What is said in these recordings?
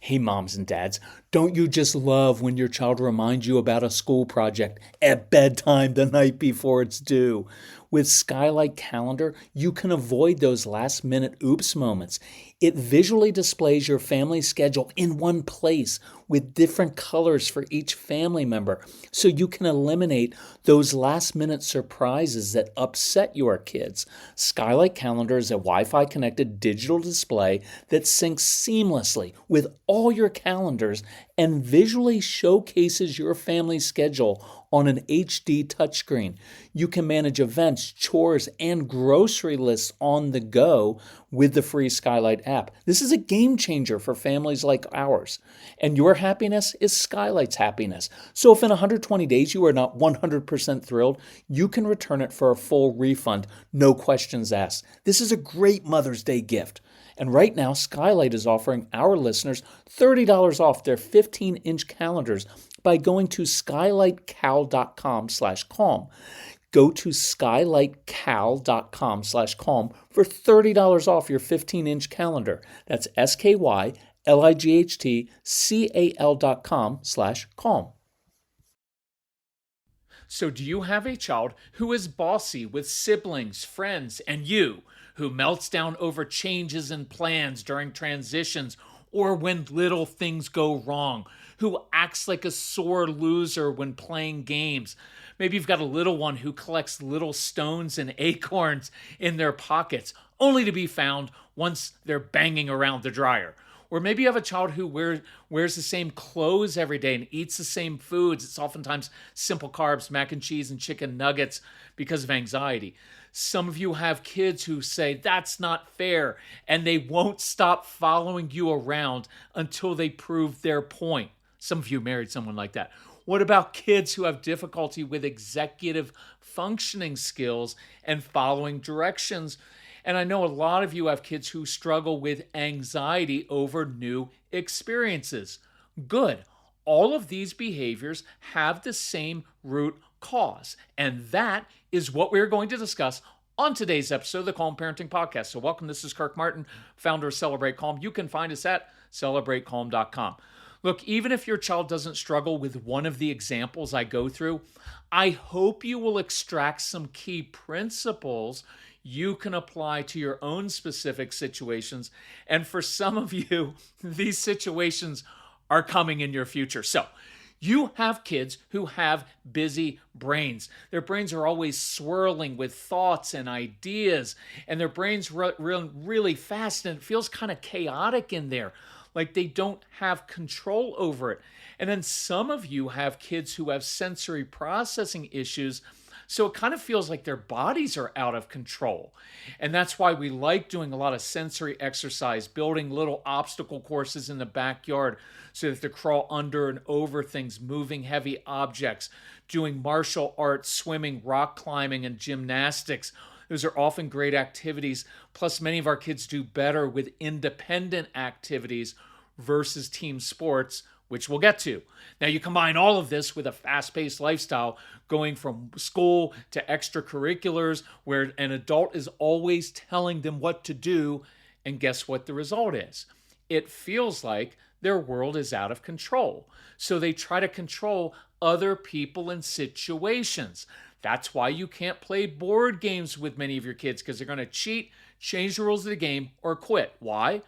Hey, moms and dads, don't you just love when your child reminds you about a school project at bedtime the night before it's due? With Skylight Calendar, you can avoid those last minute oops moments. It visually displays your family schedule in one place with different colors for each family member, so you can eliminate those last minute surprises that upset your kids. Skylight Calendar is a Wi-Fi connected digital display that syncs seamlessly with all your calendars and visually showcases your family's schedule on an HD touchscreen. You can manage events, chores, and grocery lists on the go with the free Skylight app. This is a game changer for families like ours. And your happiness is Skylight's happiness. So if in 120 days you are not 100% thrilled, you can return it for a full refund, no questions asked. This is a great Mother's Day gift. And right now, Skylight is offering our listeners $30 off their 15-inch calendars by going to skylightcal.com/calm. Go to skylightcal.com/calm for $30 off your 15-inch calendar. That's skylightcal.com/calm. So do you have a child who is bossy with siblings, friends, and you, who melts down over changes in plans during transitions or when little things go wrong, who acts like a sore loser when playing games? Maybe you've got a little one who collects little stones and acorns in their pockets, only to be found once they're banging around the dryer. Or maybe you have a child who wears the same clothes every day and eats the same foods. It's oftentimes simple carbs, mac and cheese, and chicken nuggets because of anxiety. Some of you have kids who say, that's not fair, and they won't stop following you around until they prove their point. Some of you married someone like that. What about kids who have difficulty with executive functioning skills and following directions? And I know a lot of you have kids who struggle with anxiety over new experiences. Good. All of these behaviors have the same root cause. And that is what we're going to discuss on today's episode of the Calm Parenting Podcast. So welcome. This is Kirk Martin, founder of Celebrate Calm. You can find us at celebratecalm.com. Look, even if your child doesn't struggle with one of the examples I go through, I hope you will extract some key principles you can apply to your own specific situations. And for some of you, these situations are coming in your future. So you have kids who have busy brains. Their brains are always swirling with thoughts and ideas, and their brains run really fast, and it feels kind of chaotic in there, like they don't have control over it. And then some of you have kids who have sensory processing issues, so it kind of feels like their bodies are out of control. And that's why we like doing a lot of sensory exercise, building little obstacle courses in the backyard so that they crawl under and over things, moving heavy objects, doing martial arts, swimming, rock climbing, and gymnastics. Those are often great activities. Plus, many of our kids do better with independent activities versus team sports, which we'll get to. Now, you combine all of this with a fast-paced lifestyle, going from school to extracurriculars, where an adult is always telling them what to do, and guess what the result is? It feels like their world is out of control. So they try to control other people and situations. That's why you can't play board games with many of your kids, because they're going to cheat, change the rules of the game, or quit. Why?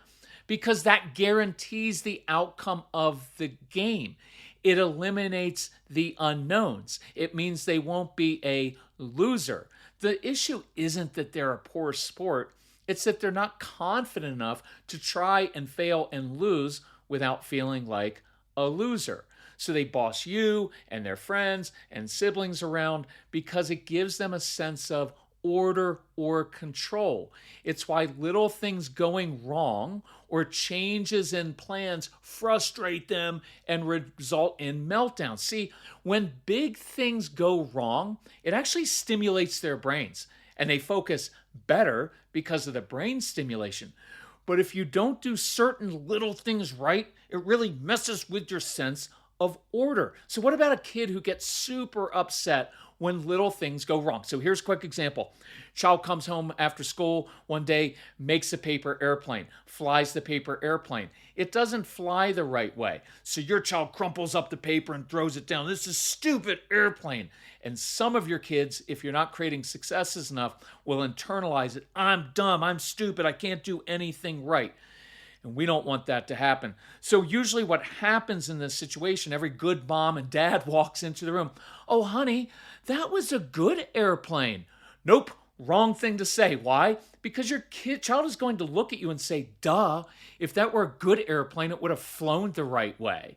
Because that guarantees the outcome of the game. It eliminates the unknowns. It means they won't be a loser. The issue isn't that they're a poor sport. It's that they're not confident enough to try and fail and lose without feeling like a loser. So they boss you and their friends and siblings around because it gives them a sense of order or control. It's why little things going wrong or changes in plans frustrate them and result in meltdowns. See, when big things go wrong, it actually stimulates their brains and they focus better because of the brain stimulation. But if you don't do certain little things right, it really messes with your sense of order. So what about a kid who gets super upset when little things go wrong. So here's a quick example. Child comes home after school one day, makes a paper airplane, flies the paper airplane. It doesn't fly the right way. So your child crumples up the paper and throws it down. This is stupid airplane. And some of your kids, if you're not creating successes enough, will internalize it. I'm dumb. I'm stupid. I can't do anything right. And we don't want that to happen. So usually what happens in this situation, every good mom and dad walks into the room. Oh, honey, that was a good airplane. Nope, wrong thing to say. Why? Because your child is going to look at you and say, duh, if that were a good airplane, it would have flown the right way.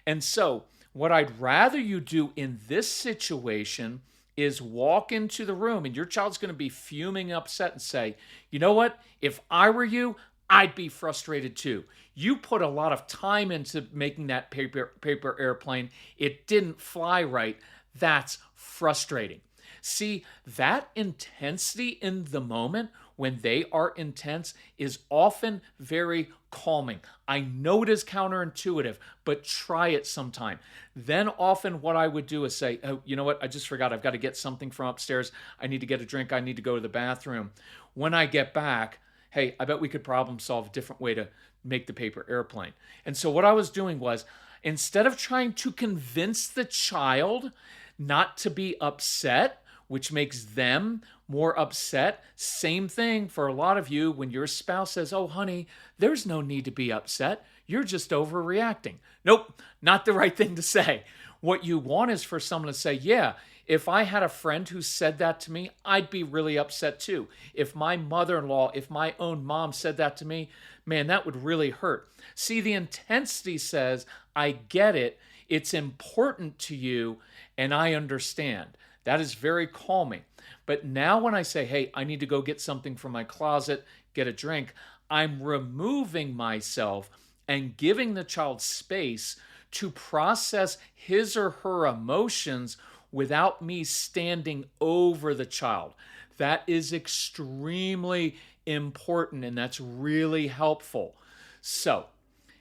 And so what I'd rather you do in this situation is walk into the room and your child's going to be fuming, upset and say, you know what? If I were you, I'd be frustrated too. You put a lot of time into making that paper airplane. It didn't fly right. That's frustrating. See, that intensity in the moment when they are intense is often very calming. I know it is counterintuitive, but try it sometime. Then often what I would do is say, oh, you know what? I just forgot. I've got to get something from upstairs. I need to get a drink. I need to go to the bathroom. When I get back, hey, I bet we could problem solve a different way to make the paper airplane. And so what I was doing was, instead of trying to convince the child not to be upset, which makes them more upset, same thing for a lot of you when your spouse says, oh, honey, there's no need to be upset. You're just overreacting. Nope, not the right thing to say. What you want is for someone to say, yeah, if I had a friend who said that to me, I'd be really upset too. If my mother-in-law, if my own mom said that to me, man, that would really hurt. See, the intensity says, I get it. It's important to you, and I understand. That is very calming. But now when I say, hey, I need to go get something from my closet, get a drink, I'm removing myself and giving the child space to process his or her emotions without me standing over the child. That is extremely important, and that's really helpful. So,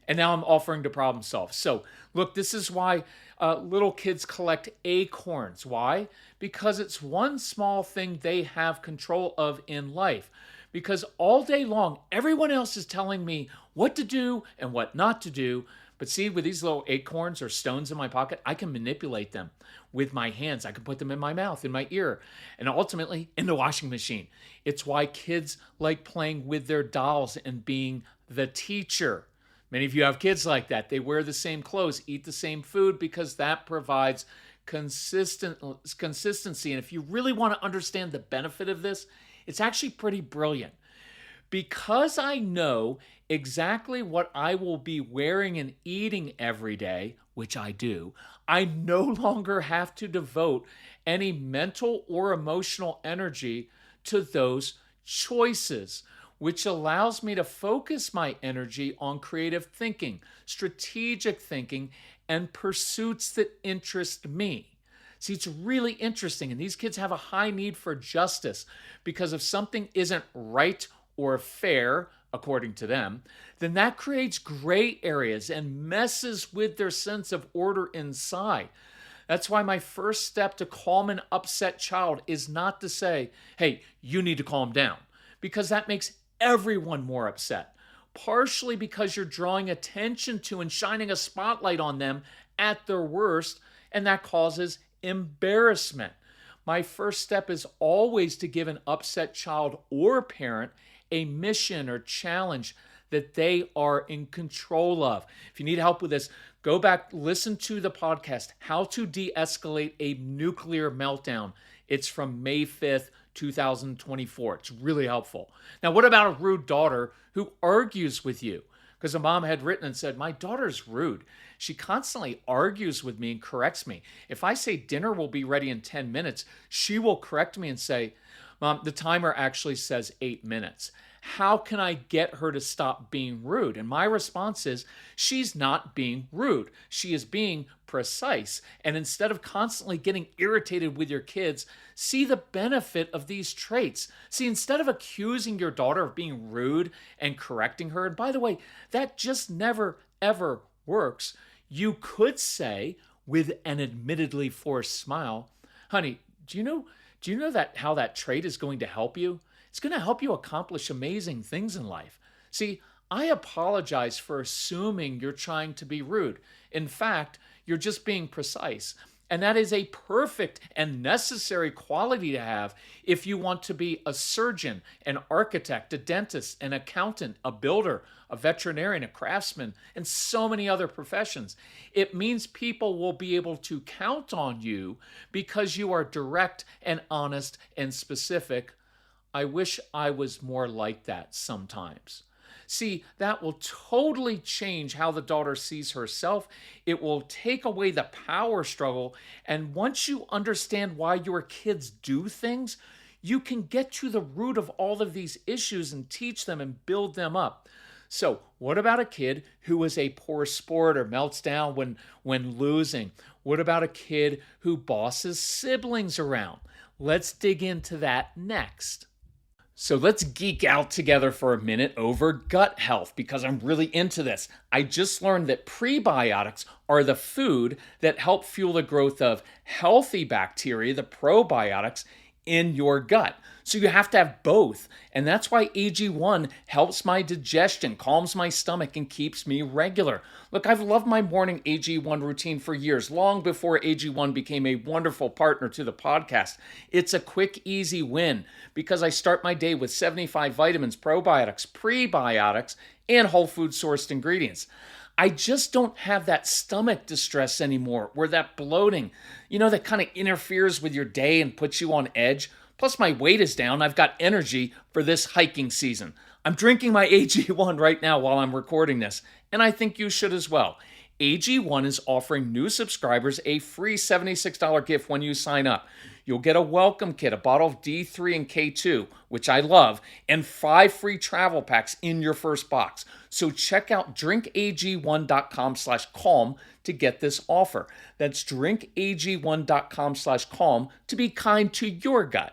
and now I'm offering to problem solve. So, look, this is why little kids collect acorns. Why? Because it's one small thing they have control of in life. Because all day long, everyone else is telling me what to do and what not to do. But see, with these little acorns or stones in my pocket, I can manipulate them with my hands. I can put them in my mouth, in my ear, and ultimately in the washing machine. It's why kids like playing with their dolls and being the teacher. Many of you have kids like that. They wear the same clothes, eat the same food, because that provides consistency. And if you really want to understand the benefit of this, it's actually pretty brilliant. Because I know exactly what I will be wearing and eating every day, which I do, I no longer have to devote any mental or emotional energy to those choices, which allows me to focus my energy on creative thinking, strategic thinking, and pursuits that interest me. See, it's really interesting, and these kids have a high need for justice, because if something isn't right or fair, according to them, then that creates gray areas and messes with their sense of order inside. That's why my first step to calm an upset child is not to say, hey, you need to calm down, because that makes everyone more upset. Partially because you're drawing attention to and shining a spotlight on them at their worst, and that causes embarrassment. My first step is always to give an upset child or parent a mission or challenge that they are in control of. If you need help with this, go back, listen to the podcast, How to De-Escalate a Nuclear Meltdown. It's from May 5th, 2024. It's really helpful. Now, what about a rude daughter who argues with you? Because a mom had written and said, my daughter's rude. She constantly argues with me and corrects me. If I say dinner will be ready in 10 minutes, she will correct me and say, Mom, the timer actually says 8 minutes. How can I get her to stop being rude? And my response is, she's not being rude. She is being precise. And instead of constantly getting irritated with your kids, see the benefit of these traits. See, instead of accusing your daughter of being rude and correcting her, and by the way, that just never, ever works, you could say, with an admittedly forced smile, honey, Do you know do you know that how that trait is going to help you? It's going to help you accomplish amazing things in life. See, I apologize for assuming you're trying to be rude. In fact, you're just being precise. And that is a perfect and necessary quality to have if you want to be a surgeon, an architect, a dentist, an accountant, a builder, a veterinarian, a craftsman, and so many other professions. It means people will be able to count on you because you are direct and honest and specific. I wish I was more like that sometimes. See, that will totally change how the daughter sees herself. It will take away the power struggle. And once you understand why your kids do things, you can get to the root of all of these issues and teach them and build them up. So, what about a kid who is a poor sport or melts down when losing? What about a kid who bosses siblings around? Let's dig into that next. So let's geek out together for a minute over gut health because I'm really into this. I just learned that prebiotics are the food that help fuel the growth of healthy bacteria, the probiotics, in your gut. So you have to have both. And that's why AG1 helps my digestion, calms my stomach, and keeps me regular. Look, I've loved my morning AG1 routine for years, long before AG1 became a wonderful partner to the podcast. It's a quick, easy win because I start my day with 75 vitamins, probiotics, prebiotics, and whole food sourced ingredients. I just don't have that stomach distress anymore, where that bloating, that kind of interferes with your day and puts you on edge. Plus, my weight is down. I've got energy for this hiking season. I'm drinking my AG1 right now while I'm recording this, and I think you should as well. AG1 is offering new subscribers a free $76 gift when you sign up. You'll get a welcome kit, a bottle of D3 and K2, which I love, and 5 free travel packs in your first box. So check out drinkag1.com/calm to get this offer. That's drinkag1.com/calm to be kind to your gut.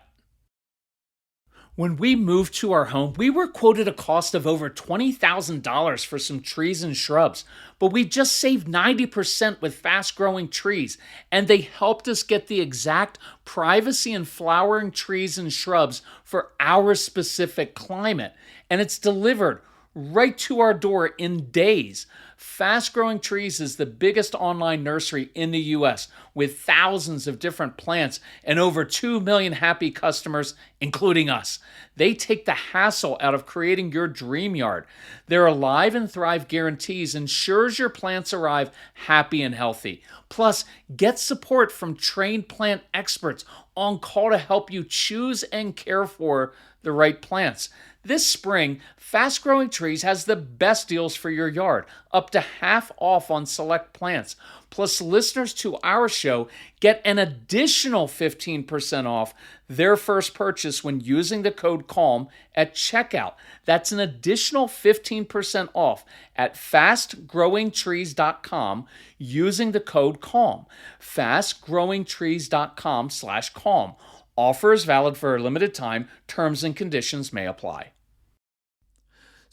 When we moved to our home, we were quoted a cost of over $20,000 for some trees and shrubs, but we just saved 90% with fast-growing trees, and they helped us get the exact privacy and flowering trees and shrubs for our specific climate, and it's delivered right to our door in days. Fast Growing Trees is the biggest online nursery in the US with thousands of different plants and over 2 million happy customers, including us. They take the hassle out of creating your dream yard. Their Alive and Thrive guarantees ensures your plants arrive happy and healthy. Plus, get support from trained plant experts on call to help you choose and care for the right plants. This spring, Fast Growing Trees has the best deals for your yard, up to half off on select plants. Plus, listeners to our show get an additional 15% off their first purchase when using the code CALM at checkout. That's an additional 15% off at fastgrowingtrees.com using the code CALM. fastgrowingtrees.com/calm. Offer is valid for a limited time. Terms and conditions may apply.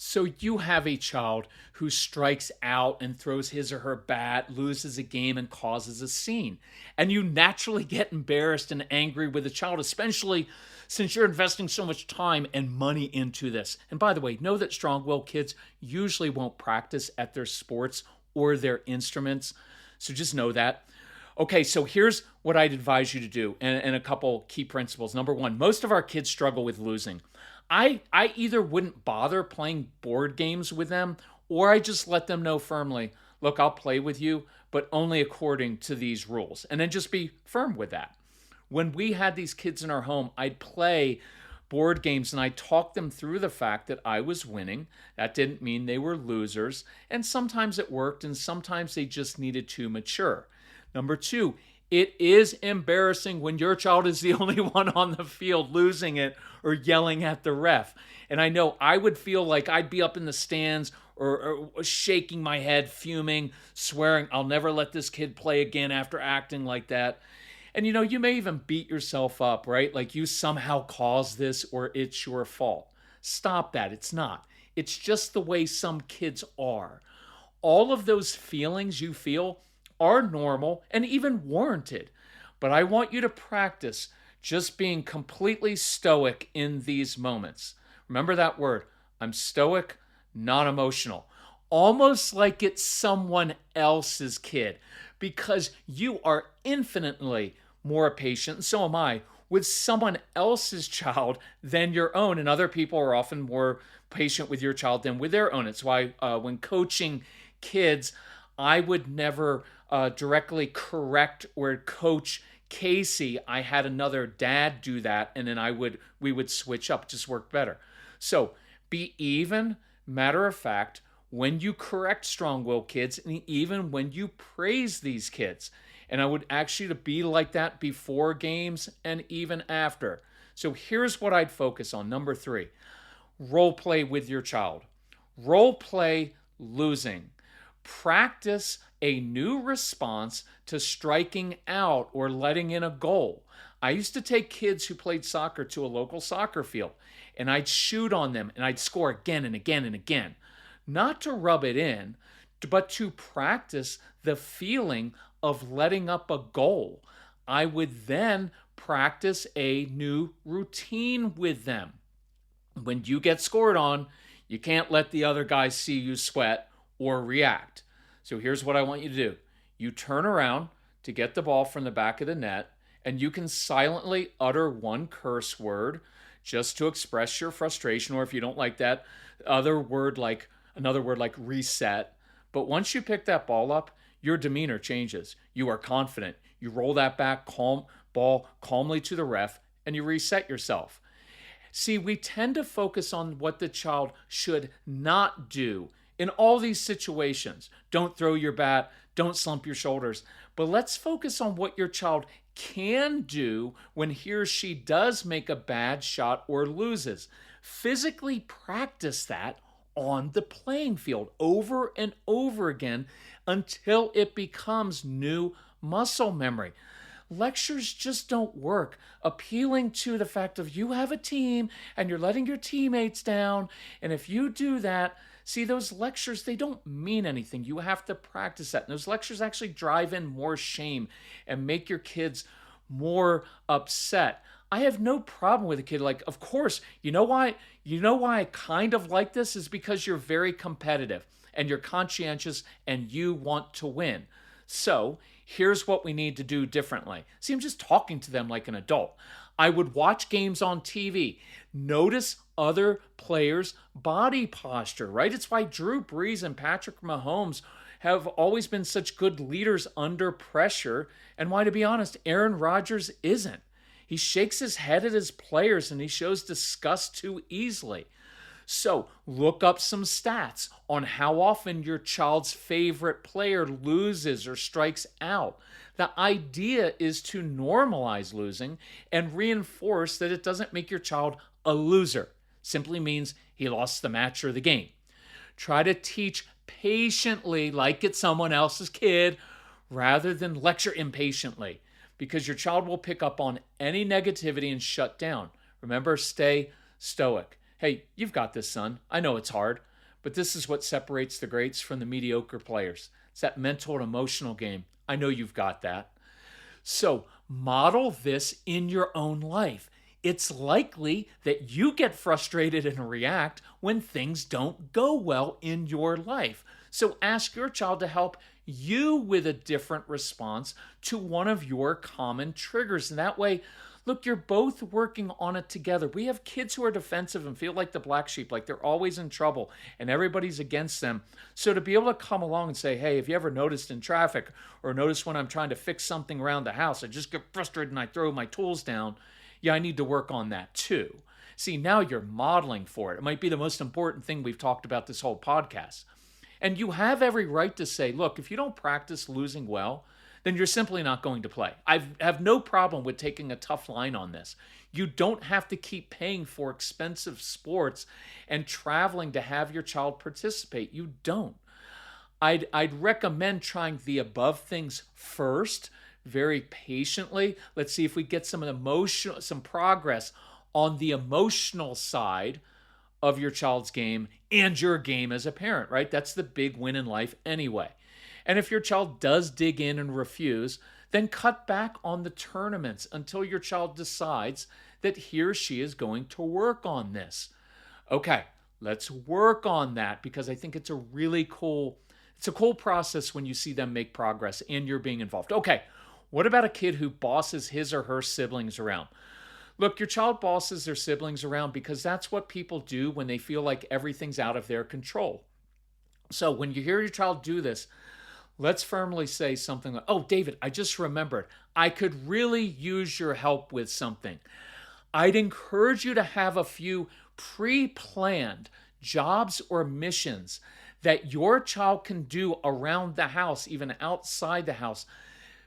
So you have a child who strikes out and throws his or her bat, loses a game, and causes a scene. And you naturally get embarrassed and angry with the child, especially since you're investing so much time and money into this. And by the way, know that strong-willed kids usually won't practice at their sports or their instruments. So just know that. Okay, so here's what I'd advise you to do, and a couple key principles. Number one, most of our kids struggle with losing. I either wouldn't bother playing board games with them, or I just let them know firmly, look, I'll play with you, but only according to these rules. And then just be firm with that. When we had these kids in our home, I'd play board games and I'd talk them through the fact that I was winning. That didn't mean they were losers. And sometimes it worked, and sometimes they just needed to mature. Number two, it is embarrassing when your child is the only one on the field losing it or yelling at the ref. And I know I would feel like I'd be up in the stands or shaking my head, fuming, swearing, I'll never let this kid play again after acting like that. And you may even beat yourself up, right? Like you somehow caused this or it's your fault. Stop that. It's not. It's just the way some kids are. All of those feelings you feel are normal and even warranted. But I want you to practice just being completely stoic in these moments. Remember that word. I'm stoic, not emotional. Almost like it's someone else's kid, because you are infinitely more patient, and so am I, with someone else's child than your own. And other people are often more patient with your child than with their own. It's why when coaching kids, I would never directly correct or coach Casey. I had another dad do that, and then we would switch up. It just worked better. So be even, matter of fact, when you correct strong-willed kids, and even when you praise these kids. And I would actually to be like that before games and even after. So here's what I'd focus on. Number 3, role play with your child. Role play losing. Practice a new response to striking out or letting in a goal. I used to take kids who played soccer to a local soccer field, and I'd shoot on them, and I'd score again and again and again. Not to rub it in, but to practice the feeling of letting up a goal. I would then practice a new routine with them. When you get scored on, you can't let the other guys see you sweat or react. So here's what I want you to do. You turn around to get the ball from the back of the net, and you can silently utter one curse word just to express your frustration, or if you don't like that, another word like reset. But once you pick that ball up, your demeanor changes. You are confident. You roll that ball calmly to the ref, and you reset yourself. See, we tend to focus on what the child should not do in all these situations. Don't throw your bat, don't slump your shoulders. But let's focus on what your child can do when he or she does make a bad shot or loses. Physically practice that on the playing field over and over again until it becomes new muscle memory. Lectures just don't work. Appealing to the fact of you have a team and you're letting your teammates down, and if you do that, see, those lectures, they don't mean anything. You have to practice that. And those lectures actually drive in more shame and make your kids more upset. I have no problem with a kid like, of course, you know why I kind of like this is because you're very competitive and you're conscientious and you want to win. So here's what we need to do differently. See, I'm just talking to them like an adult. I would watch games on TV. Notice other players' body posture, right? It's why Drew Brees and Patrick Mahomes have always been such good leaders under pressure, and why, to be honest, Aaron Rodgers isn't. He shakes his head at his players and he shows disgust too easily. So look up some stats on how often your child's favorite player loses or strikes out. The idea is to normalize losing and reinforce that it doesn't make your child a loser. Simply means he lost the match or the game. Try to teach patiently like it's someone else's kid rather than lecture impatiently, because your child will pick up on any negativity and shut down. Remember, stay stoic. Hey, you've got this, son. I know it's hard, but this is what separates the greats from the mediocre players. It's that mental and emotional game. I know you've got that. So model this in your own life. It's likely that you get frustrated and react when things don't go well in your life. So ask your child to help you with a different response to one of your common triggers. And that way, look, you're both working on it together. We have kids who are defensive and feel like the black sheep, like they're always in trouble and everybody's against them. So to be able to come along and say, hey, have you ever noticed in traffic or noticed when I'm trying to fix something around the house, I just get frustrated and I throw my tools down. Yeah, I need to work on that too. See, now you're modeling for it. It might be the most important thing we've talked about this whole podcast. And you have every right to say, look, if you don't practice losing well, then you're simply not going to play. I have no problem with taking a tough line on this. You don't have to keep paying for expensive sports and traveling to have your child participate. You don't. I'd recommend trying the above things first, very patiently. Let's see if we get some progress on the emotional side of your child's game and your game as a parent, right? That's the big win in life anyway. And if your child does dig in and refuse, Then cut back on the tournaments until your child decides that he or she is going to work on this. Okay, let's work on that, because I think it's a really cool process when you see them make progress and you're being involved. Okay, what about a kid who bosses his or her siblings around? Look, your child bosses their siblings around because that's what people do when they feel like everything's out of their control. So when you hear your child do this, let's firmly say something like, "Oh, David, I just remembered. I could really use your help with something. I'd encourage you to have a few pre-planned jobs or missions that your child can do around the house, even outside the house.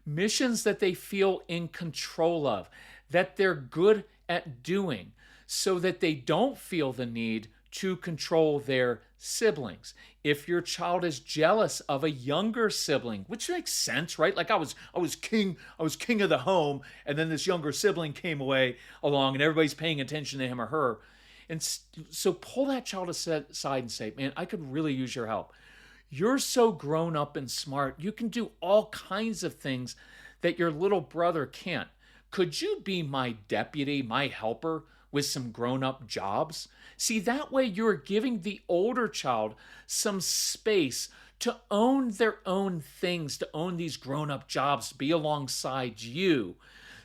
Missions that they feel in control of, that they're good at doing, so that they don't feel the need to control their siblings. If your child is jealous of a younger sibling, which makes sense, right? Like I was king of the home, and then this younger sibling came along, and everybody's paying attention to him or her. And so pull that child aside and say, "Man, I could really use your help. You're so grown up and smart. You can do all kinds of things that your little brother can't. Could you be my deputy, my helper, with some grown-up jobs?" See, that way you're giving the older child some space to own their own things, to own these grown-up jobs, to be alongside you.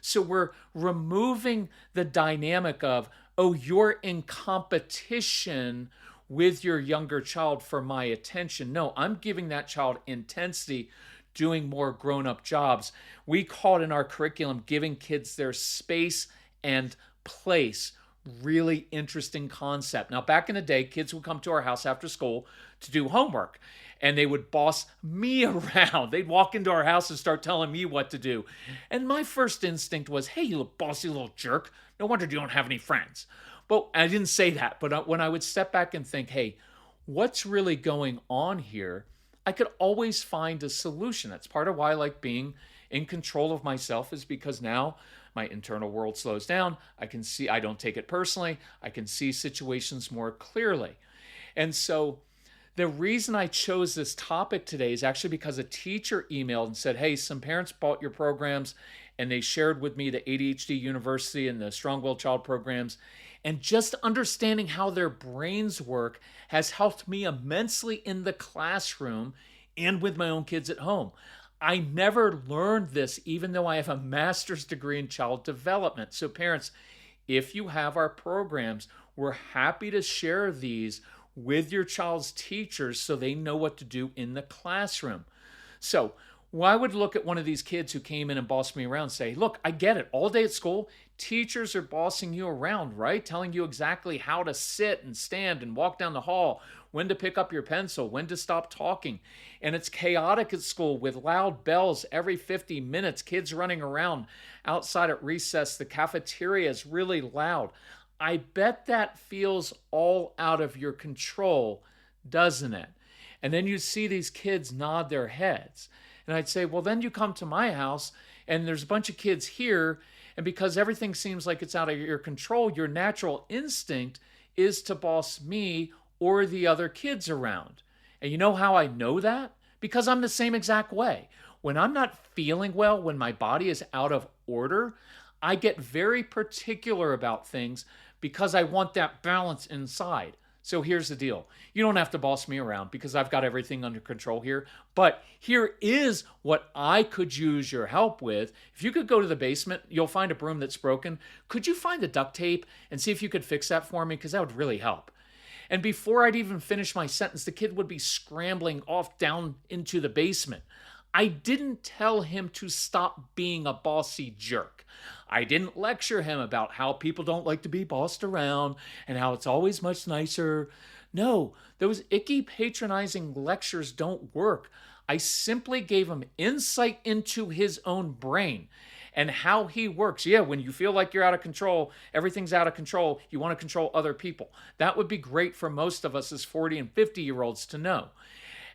So we're removing the dynamic of, "Oh, you're in competition with your younger child for my attention." No, I'm giving that child intensity, doing more grown-up jobs. We call it in our curriculum giving kids their space and place. Really interesting concept. Now, back in the day, kids would come to our house after school to do homework, and they would boss me around. They'd walk into our house and start telling me what to do. And my first instinct was, "Hey, you bossy little jerk. No wonder you don't have any friends." But I didn't say that. But when I would step back and think, "Hey, what's really going on here?" I could always find a solution. That's part of why I like being in control of myself, is because now my internal world slows down. I can see, I don't take it personally. I can see situations more clearly. And so the reason I chose this topic today is actually because a teacher emailed and said, "Hey, some parents bought your programs and they shared with me the ADHD University and the Strong-Willed Child programs. And just understanding how their brains work has helped me immensely in the classroom and with my own kids at home. I never learned this, even though I have a master's degree in child development." So parents, if you have our programs, we're happy to share these with your child's teachers so they know what to do in the classroom. So I would look at one of these kids who came in and bossed me around and say, "Look, I get it. All day at school, teachers are bossing you around, right? Telling you exactly how to sit and stand and walk down the hall, when to pick up your pencil, when to stop talking. And it's chaotic at school with loud bells every 50 minutes, kids running around outside at recess. The cafeteria is really loud. I bet that feels all out of your control, doesn't it?" And then you see these kids nod their heads. And I'd say, "Well, then you come to my house and there's a bunch of kids here. And because everything seems like it's out of your control, your natural instinct is to boss me or the other kids around." And you know how I know that? Because I'm the same exact way. When I'm not feeling well, when my body is out of order, I get very particular about things because I want that balance inside. So here's the deal. You don't have to boss me around because I've got everything under control here. But here is what I could use your help with. If you could go to the basement, you'll find a broom that's broken. Could you find the duct tape and see if you could fix that for me? Because that would really help. And before I'd even finish my sentence, the kid would be scrambling off down into the basement. I didn't tell him to stop being a bossy jerk. I didn't lecture him about how people don't like to be bossed around and how it's always much nicer. No, those icky patronizing lectures don't work. I simply gave him insight into his own brain and how he works. Yeah, when you feel like you're out of control, everything's out of control, you want to control other people. That would be great for most of us as 40 and 50-year-olds to know.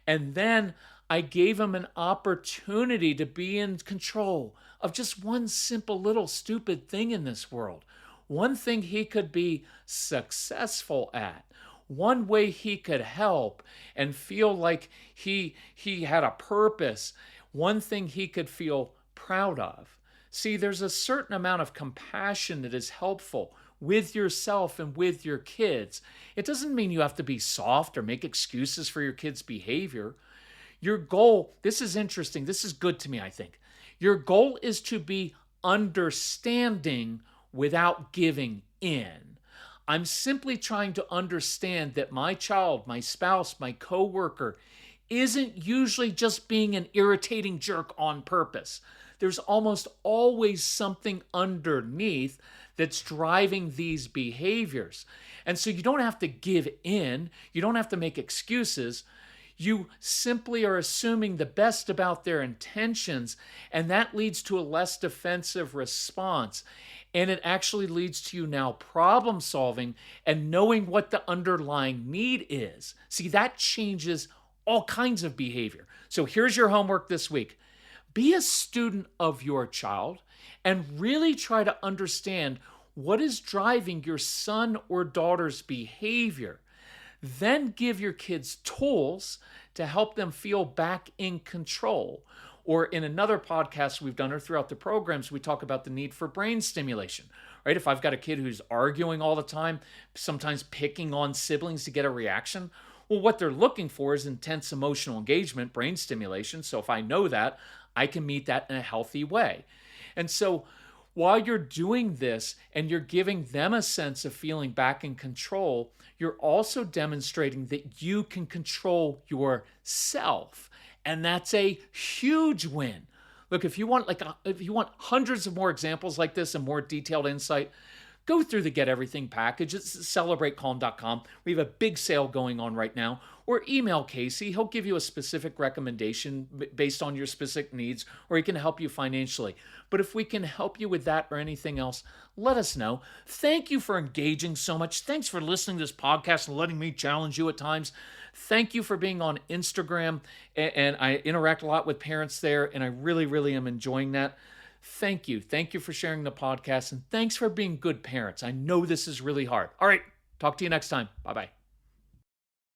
And then I gave him an opportunity to be in control of just one simple little stupid thing in this world. One thing he could be successful at. One way he could help and feel like he had a purpose. One thing he could feel proud of. See, there's a certain amount of compassion that is helpful with yourself and with your kids. It doesn't mean you have to be soft or make excuses for your kids' behavior. Your goal, this is interesting, this is good to me, I think. Your goal is to be understanding without giving in. I'm simply trying to understand that my child, my spouse, my coworker isn't usually just being an irritating jerk on purpose. There's almost always something underneath that's driving these behaviors. And so you don't have to give in, you don't have to make excuses. You simply are assuming the best about their intentions, and that leads to a less defensive response. And it actually leads to you now problem solving and knowing what the underlying need is. See, that changes all kinds of behavior. So here's your homework this week. Be a student of your child and really try to understand what is driving your son or daughter's behavior. Then give your kids tools to help them feel back in control. Or in another podcast we've done or throughout the programs, we talk about the need for brain stimulation, right? If I've got a kid who's arguing all the time, sometimes picking on siblings to get a reaction, well, what they're looking for is intense emotional engagement, brain stimulation. So if I know that, I can meet that in a healthy way. And so while you're doing this and you're giving them a sense of feeling back in control, you're also demonstrating that you can control yourself. And that's a huge win. Look, if you want hundreds of more examples like this and more detailed insight, go through the Get Everything package. It's celebratecalm.com. We have a big sale going on right now. Or email Casey. He'll give you a specific recommendation based on your specific needs, or he can help you financially. But if we can help you with that or anything else, let us know. Thank you for engaging so much. Thanks for listening to this podcast and letting me challenge you at times. Thank you for being on Instagram. And I interact a lot with parents there, and I really, really am enjoying that. Thank you. Thank you for sharing the podcast, and thanks for being good parents. I know this is really hard. All right. Talk to you next time. Bye-bye.